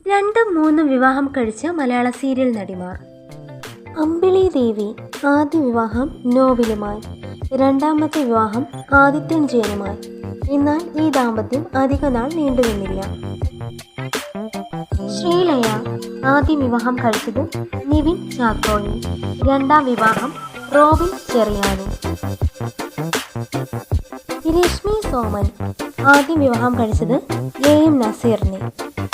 രണ്ടും മൂന്നും വിവാഹം കഴിച്ച മലയാള സീരിയൽ നടിമാർ. അമ്പിളി ദേവി ആദ്യ വിവാഹം നോവിലുമായി, രണ്ടാമത്തെ വിവാഹം ആദിത്യൻ ജയനുമായി. എന്നാൽ ഈ ദാമ്പത്യം അധികനാൾ നീണ്ടുനിന്നില്ല. ശ്രീലയ ആദ്യ വിവാഹം കഴിച്ചത് നിവിൻ ചാക്കോയെ, രണ്ടാം വിവാഹം റോബിൻ ചെറിയാനും. രശ്മി സോമൻ ആദ്യ വിവാഹം കഴിച്ചത് എം നസീറിനെ,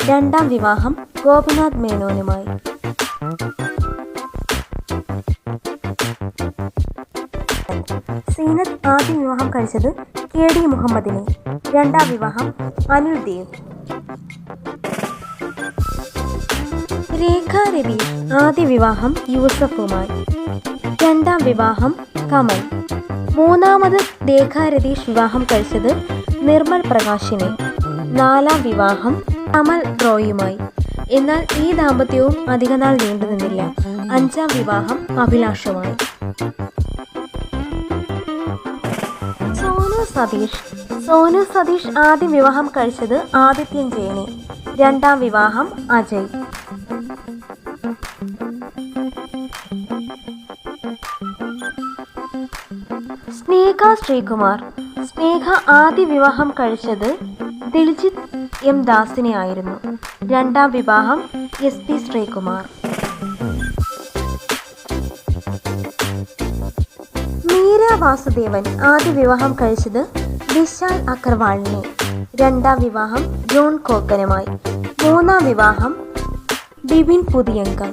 രണ്ടാം വിവാഹം ഗോപിനാഥ് മേനോനുമായി. സീനത്ത് ആദ്യ വിവാഹം കഴിച്ചത് KD മുഹമ്മദിനെ, രണ്ടാം വിവാഹം അനിൽ ദേവ്. രേഖ രവീഷ് ആദ്യ വിവാഹം യൂസഫുമായി, രണ്ടാം വിവാഹം കമൽ. മൂന്നാമത് രേഖ രതീഷ് വിവാഹം കഴിച്ചത് നിർമ്മൽ പ്രകാശിനെ, നാലാം വിവാഹം കമൽ റോയുമായി. എന്നാൽ ഈ ദാമ്പത്യവും അധികനാൾ നീണ്ടുനിന്നില്ല. അഞ്ചാം വിവാഹം അഭിലാഷുമായി. സോനു സതീഷ് ആദ്യ വിവാഹം കഴിച്ചത് ആദിത്യൻ ജയനെ, രണ്ടാം വിവാഹം അജയ്. സ്നേഹ ശ്രീകുമാർ ആദ്യ വിവാഹം കഴിച്ചത് ദിൽജിത്ത് M ദാസിനെ ആയിരുന്നു, രണ്ടാം വിവാഹം SP ശ്രീകുമാർ. മീര വാസുദേവൻ ആദ്യ വിവാഹം കഴിച്ചത് വിശാൽ അഗർവാളിനെ, രണ്ടാം വിവാഹം ജോൺ കോക്കനുമായി. മൂന്നാം വിവാഹം ബിബിൻ പുതിയങ്കം.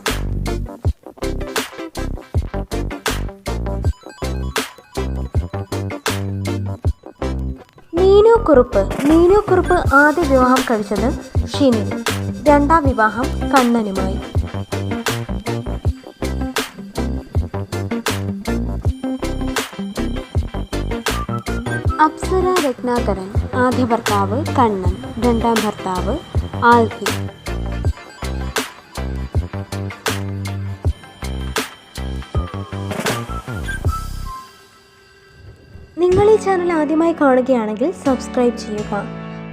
നീനു കുറുപ്പ് ആദ്യ വിവാഹം കഴിച്ചത് ഷിനിൽ, രണ്ടാം വിവാഹം കണ്ണനുമായി. അപ്സര രത്നാകരൻ ആദ്യ ഭർത്താവ് കണ്ണൻ, രണ്ടാം ഭർത്താവ് ആൽഫി. നിങ്ങൾ ഈ ചാനൽ ആദ്യമായി കാണുകയാണെങ്കിൽ സബ്സ്ക്രൈബ് ചെയ്യുക.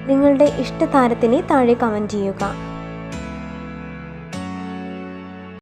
നിങ്ങളുടെ ഇഷ്ട താരത്തിനെ താഴെ കമൻറ്റ് ചെയ്യുക.